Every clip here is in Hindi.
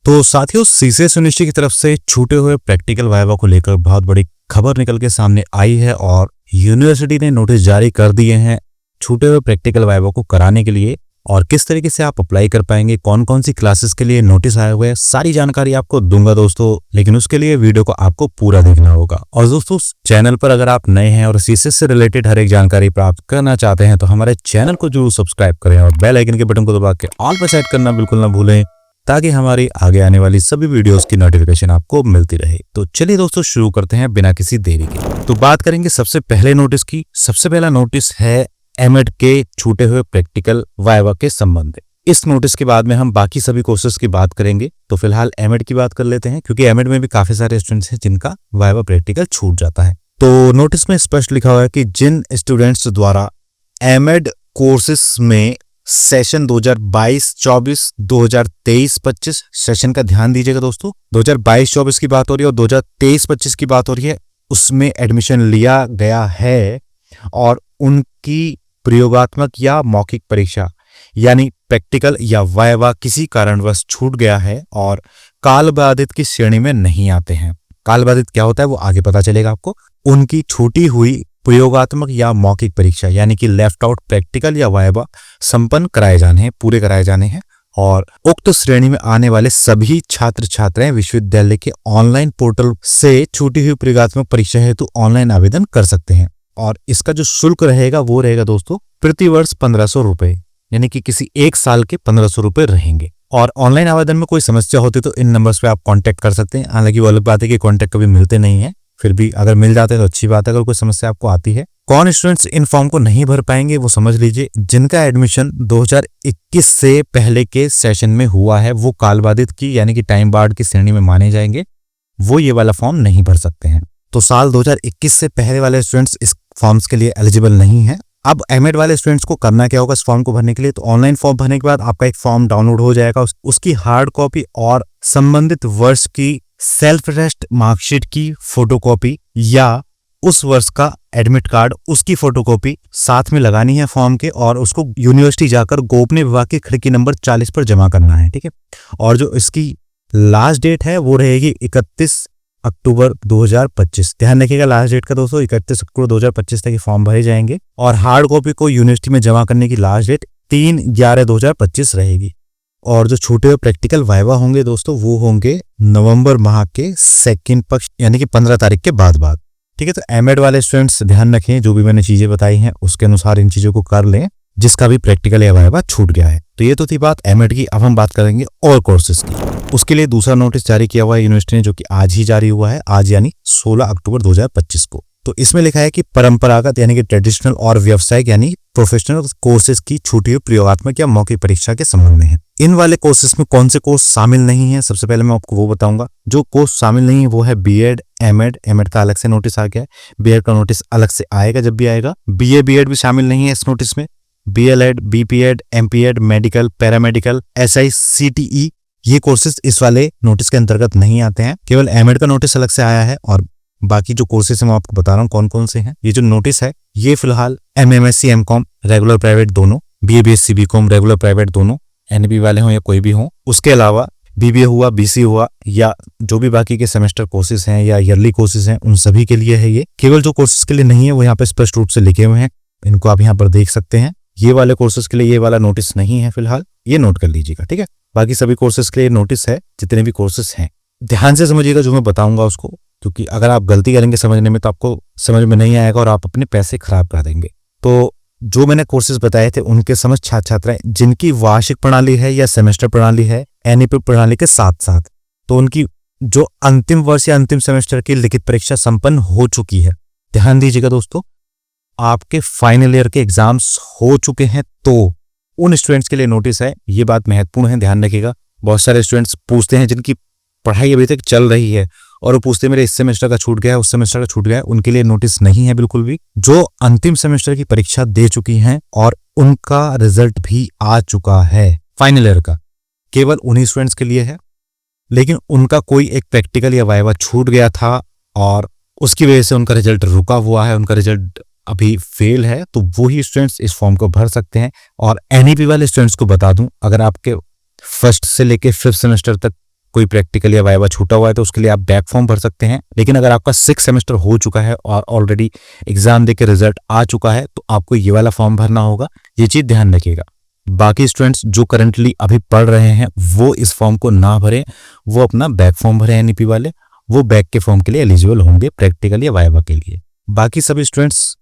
तो साथियों, सीसीएस यूनिवर्सिटी की तरफ से छूटे हुए प्रैक्टिकल वाइवा को लेकर बहुत बड़ी खबर निकल के सामने आई है और यूनिवर्सिटी ने नोटिस जारी कर दिए हैं छूटे हुए प्रैक्टिकल वाइवा को कराने के लिए। और किस तरीके से आप अप्लाई कर पाएंगे, कौन कौन सी क्लासेस के लिए नोटिस आए हुए हैं, सारी जानकारी आपको दूंगा दोस्तों। लेकिन उसके लिए वीडियो को आपको पूरा देखना होगा। और दोस्तों, चैनल पर अगर आप नए हैं और सीसीएस से रिलेटेड हर एक जानकारी प्राप्त करना चाहते हैं तो हमारे चैनल को जरूर सब्सक्राइब करें और बेल आइकन के बटन को दबा के ऑल पर सेट करना बिल्कुल ना भूलें, ताकि हमारी आगे आने वाली सभी वीडियोस की नोटिफिकेशन आपको मिलती रहे। तो चलिए दोस्तों, शुरू करते हैं बिना किसी देरी के। तो बात करेंगे सबसे पहले नोटिस की। सबसे पहला नोटिस है एमएड के छूटे हुए प्रैक्टिकल वाइवा के संबंध। इस नोटिस के बाद में हम बाकी सभी कोर्सेज की बात करेंगे। तो फिलहाल एमएड की बात कर लेते हैं, क्योंकि एमएड में भी काफी सारे स्टूडेंट्स हैं जिनका वाइवा प्रैक्टिकल छूट जाता है। तो नोटिस में स्पष्ट लिखा हुआ है कि जिन स्टूडेंट्स द्वारा एमएड कोर्सेज में सेशन 2022-24, 2023-25 सेशन का ध्यान दीजिएगा दोस्तों। 2022-24 की बात हो रही है और 2023-25 की बात हो रही है, उसमें एडमिशन लिया गया है और उनकी प्रयोगात्मक या मौखिक परीक्षा यानी प्रैक्टिकल या वाइवा किसी कारणवश छूट गया है और काल बाधित की श्रेणी में नहीं आते हैं। काल बाधित क्या होता है वो आगे पता चलेगा आपको। उनकी छूटी हुई प्रयोगात्मक या मौखिक परीक्षा यानी कि लेफ्ट आउट प्रैक्टिकल या वाइवा संपन्न कराए जाने हैं, पूरे कराए जाने हैं। और उक्त श्रेणी में आने वाले सभी छात्र छात्राएं विश्वविद्यालय के ऑनलाइन पोर्टल से छूटी हुई प्रयोगात्मक परीक्षा हेतु ऑनलाइन आवेदन कर सकते हैं। और इसका जो शुल्क रहेगा वो रहेगा दोस्तों प्रति वर्ष 1500 रुपए, यानी कि किसी एक साल के 1500 रुपए रहेंगे। और ऑनलाइन आवेदन में कोई समस्या होती तो इन नंबर्स पे आप कांटेक्ट कर सकते हैं। हालांकि वो अलग बात है कि कांटेक्ट कभी मिलते नहीं है, फिर भी अगर मिल जाते हैं तो अच्छी बात है। अगर कोई समस्या आपको आती है, कौन स्टूडेंट्स इन फॉर्म को नहीं भर पाएंगे वो समझ लीजिए। जिनका एडमिशन 2021 से पहले के सेशन में हुआ है वो काल बाधित की यानी कि टाइम बार्ड की श्रेणी में माने जाएंगे, वो ये वाला फॉर्म नहीं भर सकते हैं। तो साल 2021 से पहले वाले स्टूडेंट्स इस फॉर्म्स के लिए एलिजिबल नहीं है। अब एमएड वाले स्टूडेंट्स को करना क्या होगा इस फॉर्म को भरने के लिए? तो ऑनलाइन फॉर्म भरने के बाद आपका एक फॉर्म डाउनलोड हो जाएगा, उसकी हार्ड कॉपी और संबंधित वर्ष की सेल्फ अटेस्ट मार्कशीट की फोटोकॉपी या उस वर्ष का एडमिट कार्ड उसकी फोटोकॉपी साथ में लगानी है फॉर्म के, और उसको यूनिवर्सिटी जाकर गोपनीय विभाग की खिड़की नंबर 40 पर जमा करना है। ठीक है। और जो इसकी लास्ट डेट है वो रहेगी 31 अक्टूबर 2025। ध्यान रखिएगा लास्ट डेट का दोस्तों, 31 अक्टूबर 2025 तक ये फॉर्म भरे जाएंगे। और हार्ड कॉपी को यूनिवर्सिटी में जमा करने की लास्ट डेट 3/11/2025 रहेगी। और जो छूटे हुए प्रैक्टिकल वाइवा होंगे दोस्तों वो होंगे नवंबर माह के सेकंड पक्ष यानी कि 15 तारीख के बाद। ठीक है। तो एमएड वाले स्टूडेंट्स ध्यान रखें, जो भी मैंने चीजें बताई हैं उसके अनुसार इन चीजों को कर लें जिसका भी प्रैक्टिकल या वाइवा छूट गया है। तो ये तो थी बात एमएड की। अब हम बात करेंगे और कोर्सेज की। उसके लिए दूसरा नोटिस जारी किया हुआ है यूनिवर्सिटी ने, जो कि आज ही जारी हुआ है, आज यानी 16 अक्टूबर 2025 को। तो इसमें लिखा है कि परंपरागत यानी कि ट्रेडिशनल और व्यावसायिक यानी प्रोफेशनल कोर्सेज की छूटी हुई प्रयोगात्मक या मौखिक परीक्षा के संबंध में है। इन वाले कोर्सेज में कौन से कोर्स शामिल नहीं है, सबसे पहले मैं आपको वो बताऊंगा। जो कोर्स शामिल नहीं है वो है बीएड, एमएड। एमएड का अलग से नोटिस आ गया है, बीएड का नोटिस अलग से आएगा जब भी आएगा। बीए बीएड भी शामिल नहीं है इस नोटिस में। B.El.Ed, BPEd, MPEd, medical, paramedical, SI, CTE ये कोर्सेज इस वाले नोटिस के अंतर्गत नहीं आते हैं। केवल एमएड का नोटिस अलग से आया है और बाकी जो कोर्सेज हैं मैं आपको बता रहा हूँ कौन कौन से हैं। ये जो नोटिस है ये फिलहाल एमएमएससी, एमकॉम रेगुलर प्राइवेट दोनों, BA BSc BCom regular private दोनों, एनबी वाले हों या कोई भी हों, उसके अलावा बीबीए हुआ, बीसी हुआ या जो भी बाकी के सेमेस्टर कोर्सेज हैं या ईयरली कोर्सेज हैं उन सभी के लिए है ये। केवल जो कोर्सेज के लिए नहीं है वो यहाँ पे स्पष्ट रूप से लिखे हुए हैं, इनको आप यहाँ पर देख सकते हैं। ये वाले कोर्सेज के लिए ये वाला नोटिस नहीं है फिलहाल, ये नोट कर लीजिएगा। ठीक है। बाकी सभी कोर्सेज के लिए नोटिस है, जितने भी कोर्सेज हैं। ध्यान से समझिएगा जो मैं बताऊंगा उसको, क्योंकि अगर आप गलती करेंगे समझने में तो आपको समझ में नहीं आएगा और आप अपने पैसे खराब कर देंगे। तो जो मैंने कोर्सेज बताए थे उनके समझ छात्र छात्राएं जिनकी वार्षिक प्रणाली है या सेमेस्टर प्रणाली है एनईपी प्रणाली के साथ साथ, तो उनकी जो अंतिम वर्ष या अंतिम सेमेस्टर की लिखित परीक्षा संपन्न हो चुकी है। ध्यान दीजिएगा दोस्तों, आपके फाइनल ईयर के एग्जाम्स हो चुके हैं तो उन स्टूडेंट्स के लिए नोटिस है। ये बात महत्वपूर्ण है, ध्यान रखिएगा। बहुत सारे स्टूडेंट्स पूछते हैं जिनकी पढ़ाई अभी तक चल रही है और वो पूछते हैं मेरे इस सेमेस्टर का छूट गया है, उस सेमेस्टर का छूट गया है, उनके लिए नोटिस नहीं है बिल्कुल भी। जो अंतिम सेमेस्टर की परीक्षा दे चुकी हैं और उनका रिजल्ट भी आ चुका है फाइनल ईयर का, केवल उन्हीं स्टूडेंट्स के लिए है। लेकिन उनका कोई एक प्रैक्टिकल या वाइवा छूट गया था और उसकी वजह से उनका रिजल्ट रुका हुआ है, उनका रिजल्ट अभी फेल है, तो वही स्टूडेंट्स इस फॉर्म को भर सकते हैं। और एनईपी वाले स्टूडेंट्स को बता दूं, अगर आपके फर्स्ट से लेके 5th सेमेस्टर तक कोई प्रैक्टिकल या वाइवा छूटा हुआ है तो उसके लिए आप बैक फॉर्म भर सकते हैं। लेकिन अगर आपका 6 सेमेस्टर हो चुका है और ऑलरेडी एग्जाम देके रिजल्ट आ चुका है तो आपको ये वाला फॉर्म भरना होगा, ये चीज ध्यान रखिएगा। बाकी स्टूडेंट्स जो करंटली अभी पढ़ रहे हैं वो इस फॉर्म को ना भरें, वो अपना बैक फॉर्म भरे एनईपी वाले, वो बैक के फॉर्म के लिए एलिजिबल होंगे प्रैक्टिकल या वाइवा के लिए। बाकी सभी स्टूडेंट्स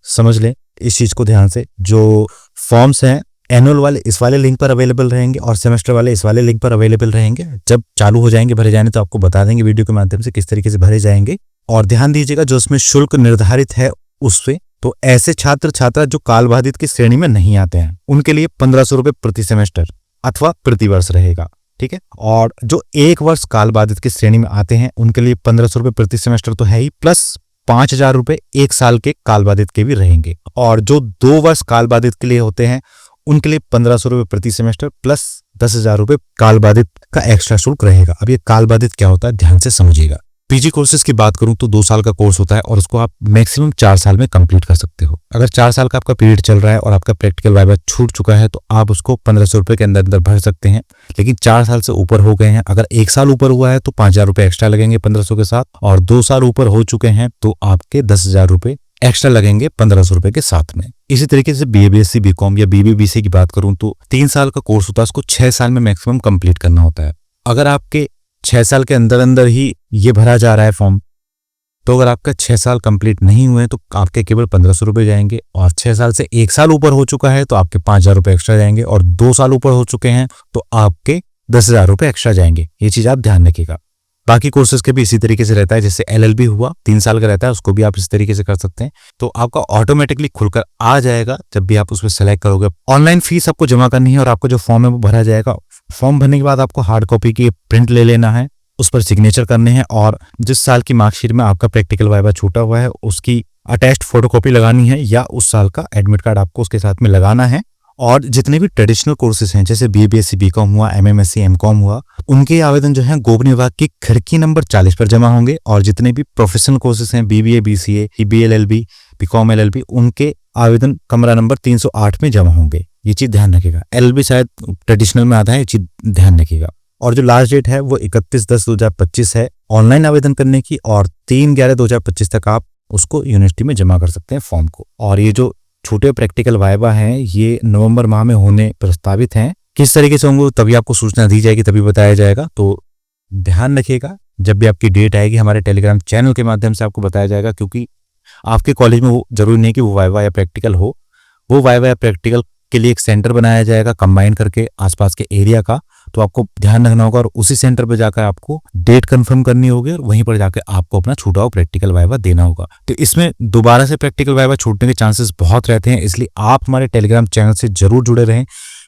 समझ लें इस चीज को ध्यान से, जो फॉर्म्स हैं एनुअल वाले इस वाले लिंक पर अवेलेबल रहेंगे और सेमेस्टर वाले इस वाले लिंक पर अवेलेबल रहेंगे। जब चालू हो जाएंगे भरे जाने तो आपको बता देंगे वीडियो के माध्यम से किस तरीके से भरे जाएंगे। और ध्यान दीजिएगा जो उसमें शुल्क निर्धारित है उससे, तो ऐसे छात्र छात्रा जो काल बाधित की श्रेणी में नहीं आते हैं उनके लिए 1500 रुपए प्रति सेमेस्टर अथवा प्रति वर्ष रहेगा, ठीक है। और जो 1 वर्ष काल बाधित की श्रेणी में आते हैं उनके लिए 1500 रुपए प्रति सेमेस्टर तो है ही, प्लस 5000 रुपए 1 साल के काल बाधित के भी रहेंगे। और जो 2 वर्ष काल बाधित के लिए होते हैं उनके लिए 1500 रुपए प्रति सेमेस्टर प्लस 10,000 रुपए काल बाधित का एक्स्ट्रा शुल्क रहेगा। अब ये काल बाधित क्या होता है ध्यान से समझिएगा। पीजी कोर्सेज की बात करूं तो 2 साल का कोर्स होता है और उसको आप मैक्सिमम 4 साल में कंप्लीट कर सकते हो। अगर 4 साल का आपका पीरियड चल रहा है और आपका प्रैक्टिकल वाइवा छूट चुका है तो आप उसको 1500 रुपए के अंदर अंदर भर सकते हैं। लेकिन 4 साल से ऊपर हो गए हैं, अगर 1 साल ऊपर हुआ है तो 5000 रुपए एक्स्ट्रा लगेंगे 1500 के साथ, और 2 साल ऊपर हो चुके हैं तो आपके 10,000 रुपए एक्स्ट्रा लगेंगे 1500 रुपए के साथ में। इसी तरीके से बीए बीएससी बीकॉम या बीबीबीसी की बात करूं तो 3 साल का कोर्स होता है, उसको 6 साल में मैक्सिमम कंप्लीट करना होता है। अगर आपके 6 साल के अंदर अंदर ही ये भरा जा रहा है फॉर्म, तो अगर आपका 6 साल कंप्लीट नहीं हुए तो आपके केवल 1500 रुपए जाएंगे, और 6 साल से 1 साल ऊपर हो चुका है तो आपके 5000 रुपए एक्स्ट्रा जाएंगे, और 2 साल ऊपर हो चुके हैं तो आपके 10,000 रुपए एक्स्ट्रा जाएंगे। ये चीज आप ध्यान रखिएगा। बाकी कोर्सेज के भी इसी तरीके से रहता है, जैसे एलएलबी हुआ 3 साल का रहता है, उसको भी आप इस तरीके से कर सकते हैं, तो आपका ऑटोमेटिकली खुलकर आ जाएगा जब भी आप उसमें सेलेक्ट करोगे। ऑनलाइन फीस आपको जमा करनी है और आपको जो फॉर्म है वो भरा जाएगा। फॉर्म भरने के बाद आपको हार्ड कॉपी की प्रिंट ले लेना है, उस पर सिग्नेचर करने हैं, और जिस साल की मार्कशीट में आपका प्रैक्टिकल वाइवा छूटा हुआ है उसकी अटैच्ड फोटोकॉपी लगानी है, या उस साल का एडमिट कार्ड आपको उसके साथ में लगाना है। और जितने भी ट्रेडिशनल कोर्सेज हैं जैसे बीबीएससी बीकॉम हुआ, एमएमएससी एमकॉम हुआ, उनके आवेदन जो है गोपनीय विभाग की खिड़की नंबर 40 पर जमा होंगे। और जितने भी प्रोफेशनल कोर्सेज हैं BBA BCA BLLB BCom LLB, उनके आवेदन कमरा नंबर 308 में जमा होंगे। ये चीज ध्यान रखिएगा। एलएलबी शायद ट्रेडिशनल में आता है, ये चीज ध्यान रखिएगा। और जो लास्ट डेट है वो 31/10/2025 है ऑनलाइन आवेदन करने की, और 3/11/2025 तक आप उसको यूनिवर्सिटी में जमा कर सकते हैं फॉर्म को। और ये जो छोटे प्रैक्टिकल वाइवा हैं ये नवंबर माह में होने प्रस्तावित हैं। किस तरीके से होंगे तभी आपको सूचना दी जाएगी, तभी बताया जाएगा, तो ध्यान रखिएगा। जब भी आपकी डेट आएगी हमारे टेलीग्राम चैनल के माध्यम से आपको बताया जाएगा, क्योंकि आपके कॉलेज में वो जरूरी नहीं कि वो वाइवा या प्रैक्टिकल हो, वो वाइवा या प्रैक्टिकल के लिए एक सेंटर बनाया जाएगा कंबाइन करके आसपास के एरिया का, तो आपको ध्यान रखना होगा और उसी सेंटर पर जाकर आपको डेट कंफर्म करनी होगी और वहीं पर जाकर आपको अपना छूटा हुआ प्रैक्टिकल वाइवा देना होगा। तो इसमें दोबारा से प्रैक्टिकल वाइवा छूटने के चांसेस बहुत रहते हैं, इसलिए आप हमारे टेलीग्राम चैनल से जरूर जुड़े रहें,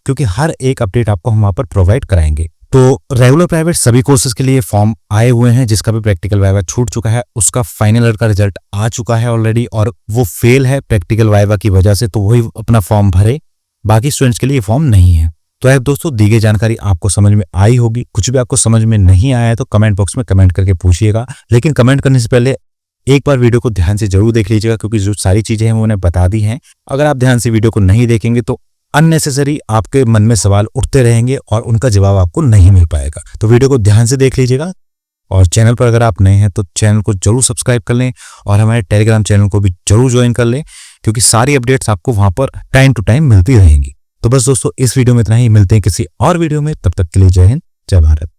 क्योंकि हर एक अपडेट आपको हम वहां पर प्रोवाइड कराएंगे। तो रेगुलर प्राइवेट सभी कोर्सेज के लिए फॉर्म आए हुए हैं, जिसका भी प्रैक्टिकल वाइवा छूट चुका है उसका फाइनल ईयर का रिजल्ट आ चुका है ऑलरेडी, और वो फेल है प्रैक्टिकल वाइवा की वजह से, तो वही अपना फॉर्म भरे। बाकी स्टूडेंट्स के लिए फॉर्म नहीं है। तो ऐप दोस्तों दी गई जानकारी आपको समझ में आई होगी। कुछ भी आपको समझ में नहीं आया है तो कमेंट बॉक्स में कमेंट करके पूछिएगा, लेकिन कमेंट करने से पहले एक बार वीडियो को ध्यान से जरूर देख लीजिएगा, क्योंकि जो सारी चीजें हैं वो मैंने बता दी हैं। अगर आप ध्यान से वीडियो को नहीं देखेंगे तो अननेसेसरी आपके मन में सवाल उठते रहेंगे और उनका जवाब आपको नहीं मिल पाएगा। तो वीडियो को ध्यान से देख लीजिएगा, और चैनल पर अगर आप नए हैं तो चैनल को जरूर सब्सक्राइब कर लें और हमारे टेलीग्राम चैनल को भी जरूर ज्वाइन कर लें, क्योंकि सारी अपडेट्स आपको वहां पर टाइम टू टाइम मिलती रहेंगी। तो बस दोस्तों इस वीडियो में इतना ही, मिलते हैं किसी और वीडियो में, तब तक के लिए जय हिंद जय भारत।